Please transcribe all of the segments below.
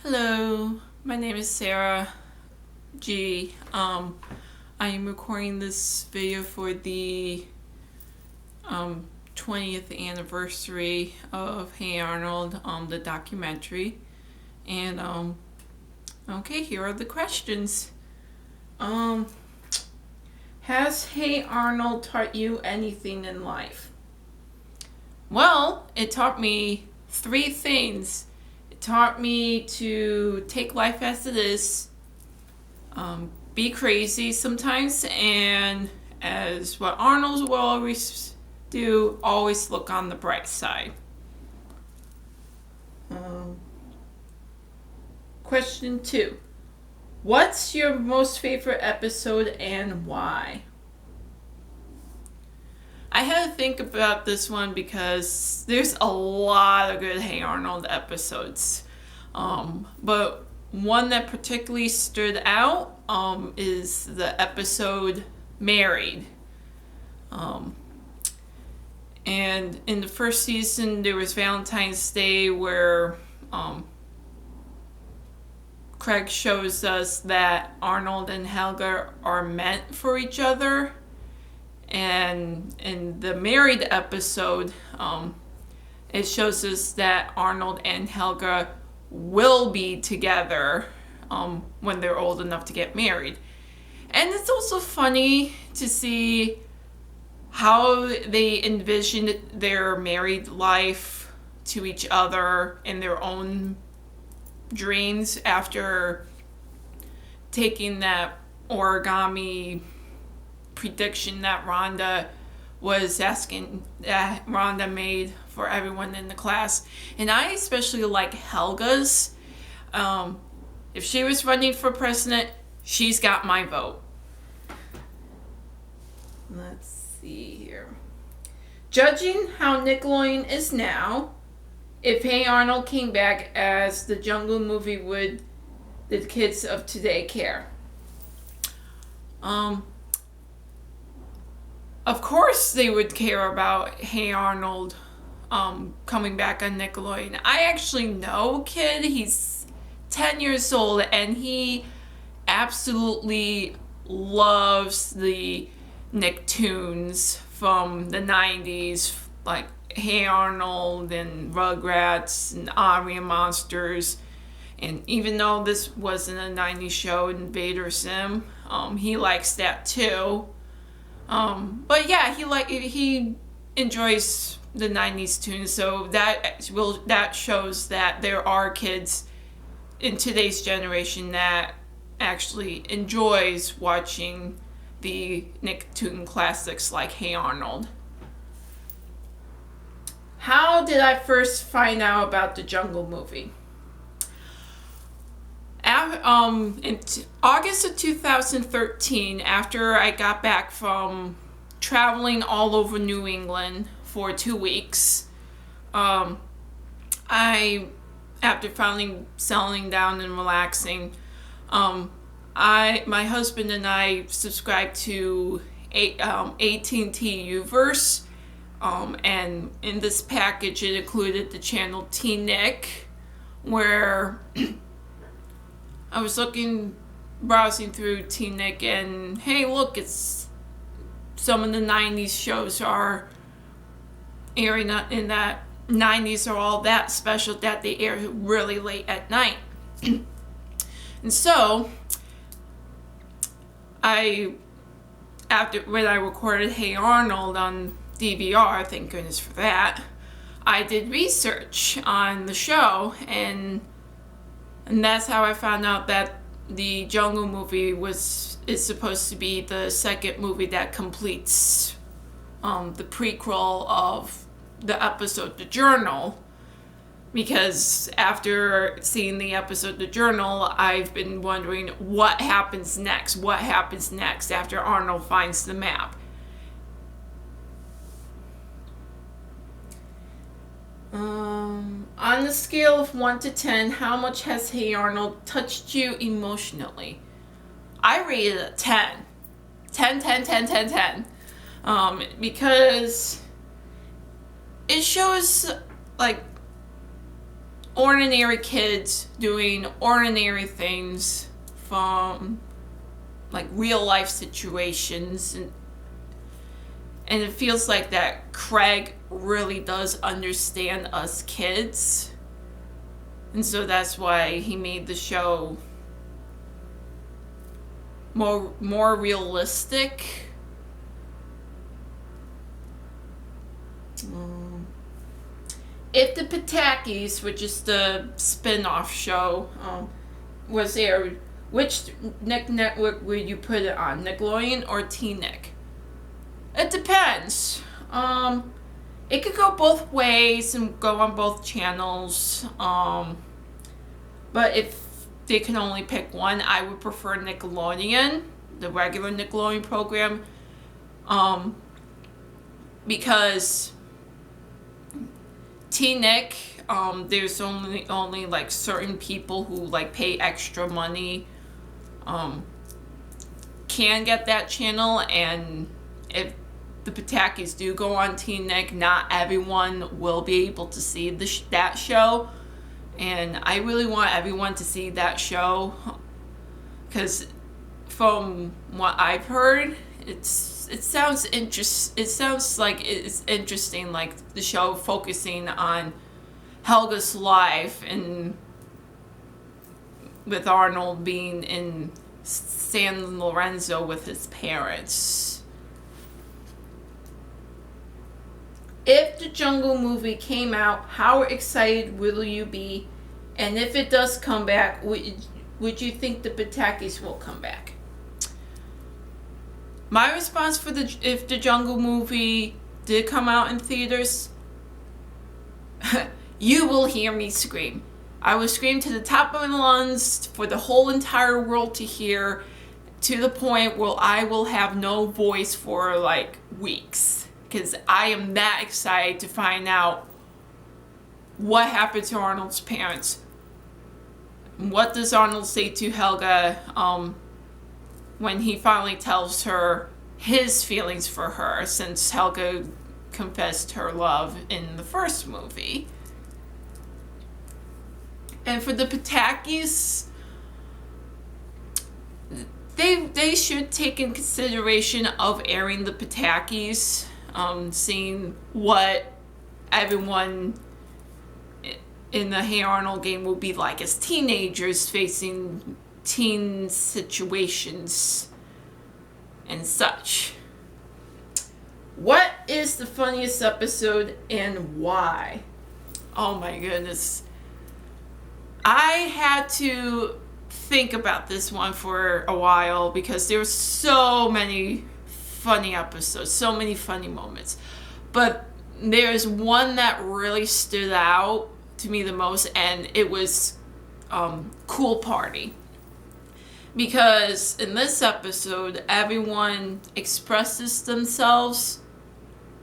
Hello, my name is Sarah G. I am recording this video for the 20th anniversary of Hey Arnold, the documentary. And okay, here are the questions. Has Hey Arnold taught you anything in life? Well, it taught me 3 things. It taught me to take life as it is, be crazy sometimes, and as what Arnold will always do, always look on the bright side. Question 2. What's your most favorite episode and why? I had to think about this one because there's a lot of good Hey Arnold episodes. But one that particularly stood out is the episode Married. And in the first season, there was Valentine's Day where Craig shows us that Arnold and Helga are meant for each other. And in the Married episode, it shows us that Arnold and Helga will be together when they're old enough to get married. And it's also funny to see how they envisioned their married life to each other in their own dreams after taking that origami prediction that Rhonda was asking, that Rhonda made for everyone in the class. And I especially like Helga's. If she was running for president, she's got my vote. Let's see here. Judging how Nickelodeon is now, if Hey Arnold came back as the Jungle movie, would the kids of today care? Of course they would care about Hey Arnold coming back on Nickelodeon. I actually know a kid, he's 10 years old, and he absolutely loves the Nicktoons from the 90s, like Hey Arnold and Rugrats and Ari and Monsters. And even though this wasn't a 90s show, Invader Sim, he likes that too. But yeah, he enjoys the 90s tunes, so that shows that there are kids in today's generation that actually enjoys watching the Nicktoon classics like Hey Arnold. How did I first find out about the Jungle movie? In August of 2013, after I got back from traveling all over New England for 2 weeks, after finally settling down and relaxing, my husband and I subscribed to AT&T Uverse, and in this package it included the channel T-Nick, where I was browsing through T-Nick, and hey, look, it's some of the 90s shows are airing in that 90s are all that special that they air really late at night. And so when I recorded Hey Arnold on DVR, thank goodness for that, I did research on the show, and that's how I found out that the Jungle movie is supposed to be the second movie that completes the prequel of the episode The Journal. Because after seeing the episode The Journal, I've been wondering what happens next. What happens next after Arnold finds the map? On a scale of 1 to 10, how much has Hey Arnold touched you emotionally? I rated it a 10. 10, 10, 10, 10, 10. Because it shows, like, ordinary kids doing ordinary things from like real life situations, and it feels like that Craig really does understand us kids, and so that's why he made the show more realistic. If the Patakis, which is the spin-off show, was aired, which network would you put it on, Nickelodeon or T-Nick? It depends. It could go both ways and go on both channels. But if they can only pick one, I would prefer Nickelodeon, the regular Nickelodeon program, because T-Nick, there's only like certain people who like pay extra money can get that channel, and if the Patakis do go on T-Nick, not everyone will be able to see that show, and I really want everyone to see that show, because from what I've heard, it sounds like it's interesting, like the show focusing on Helga's life, and with Arnold being in San Lorenzo with his parents. If the Jungle movie came out, how excited will you be? And if it does come back, would you think the Patakis will come back? My response for if the Jungle movie did come out in theaters, you will hear me scream. I will scream to the top of my lungs for the whole entire world to hear, to the point where I will have no voice for like weeks, because I am that excited to find out what happened to Arnold's parents. What does Arnold say to Helga when he finally tells her his feelings for her, since Helga confessed her love in the first movie? And for the Patakis, they should take in consideration of airing the Patakis, seeing what everyone in the Hey Arnold game will be like as teenagers facing teen situations and such. What is the funniest episode and why? Oh my goodness. I had to think about this one for a while, because there were so many funny episodes, so many funny moments. But there's one that really stood out to me the most, and it was Cool Party. Because in this episode, everyone expresses themselves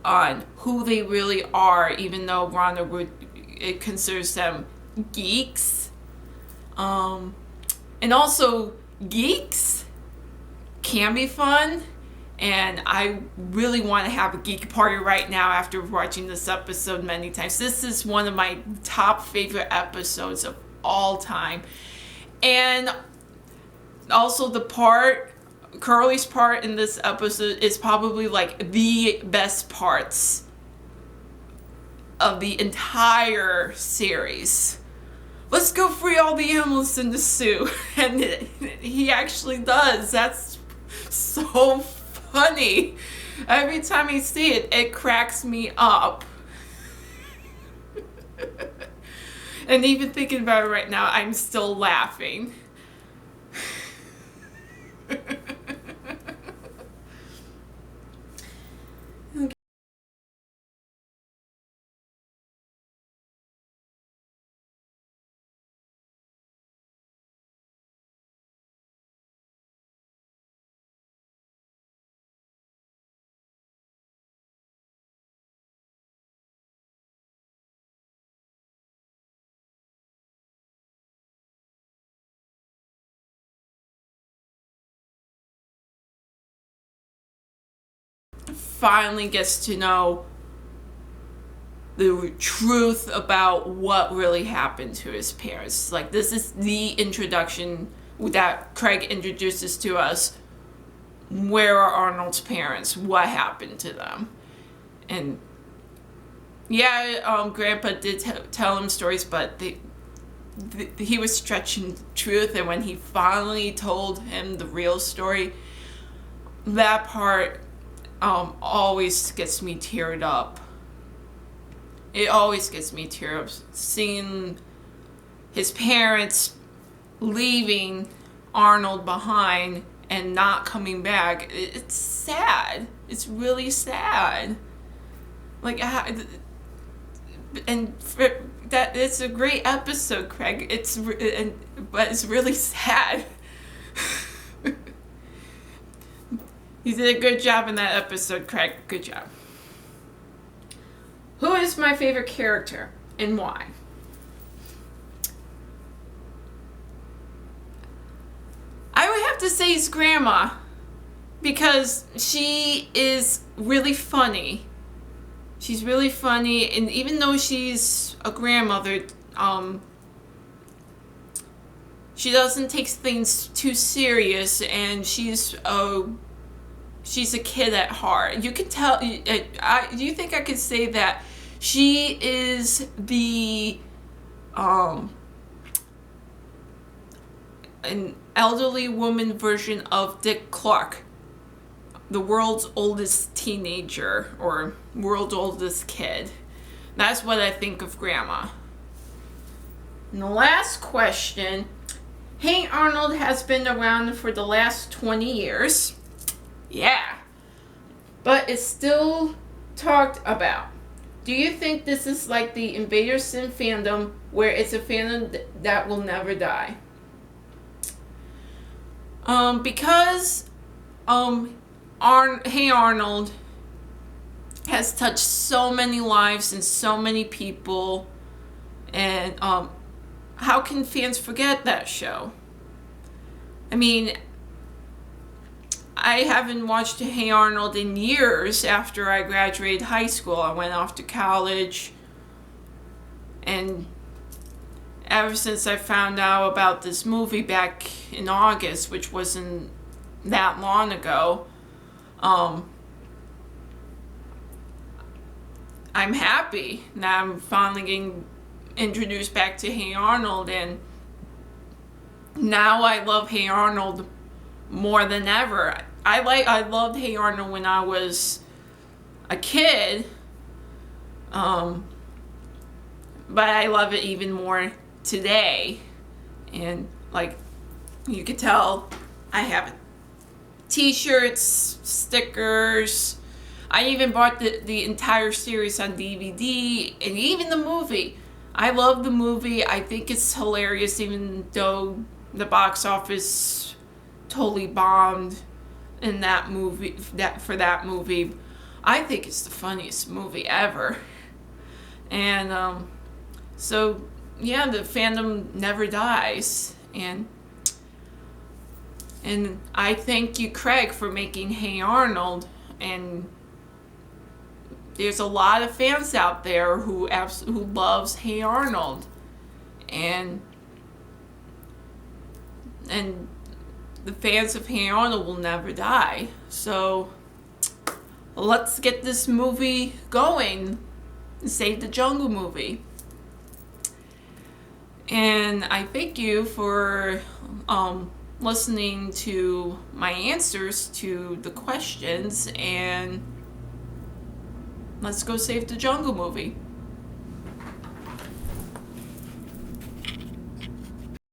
on who they really are, even though Rhonda it considers them geeks. And also, geeks can be fun, and I really want to have a geek party right now after watching this episode many times. This is one of my top favorite episodes of all time. And also Curly's part in this episode is probably like the best parts of the entire series. Let's go free all the animals in the zoo. And he actually does. That's so funny. Every time I see it, it cracks me up. And even thinking about it right now, I'm still laughing. Finally gets to know the truth about what really happened to his parents. Like, this is the introduction that Craig introduces to us. Where are Arnold's parents? What happened to them? And yeah, Grandpa did tell him stories, but he was stretching truth, and when he finally told him the real story, that part always gets me teared up. It always gets me teared up, seeing his parents leaving Arnold behind and not coming back. It's sad. It's really sad. Like, and that it's a great episode, Craig. But it's really sad. You did a good job in that episode, Craig. Good job. Who is my favorite character and why? I would have to say it's Grandma, because she is really funny. She's really funny, and even though she's a grandmother, she doesn't take things too serious, and she's a kid at heart. You could tell. Do you think I could say that she is the an elderly woman version of Dick Clark, the world's oldest teenager or world's oldest kid? That's what I think of Grandma. And the last question. Hey Arnold has been around for the last 20 years. Yeah. But it's still talked about. Do you think this is like the Invader Sim fandom, where it's a fandom that will never die? Because Hey Arnold has touched so many lives and so many people, and how can fans forget that show? I mean, I haven't watched Hey Arnold in years after I graduated high school. I went off to college, and ever since I found out about this movie back in August, which wasn't that long ago, I'm happy that I'm finally getting introduced back to Hey Arnold, and now I love Hey Arnold more than ever. I loved Hey Arnold when I was a kid, but I love it even more today. And like you could tell, I have t-shirts, stickers. I even bought the entire series on DVD, and even the movie. I love the movie. I think it's hilarious, even though the box office totally bombed in that movie. For that movie, I think it's the funniest movie ever. And so yeah, the fandom never dies, and I thank you, Craig, for making Hey Arnold. And there's a lot of fans out there who loves Hey Arnold, and the fans of Hey Arnold will never die. So let's get this movie going. Save the Jungle movie. And I thank you for listening to my answers to the questions, and let's go save the Jungle movie.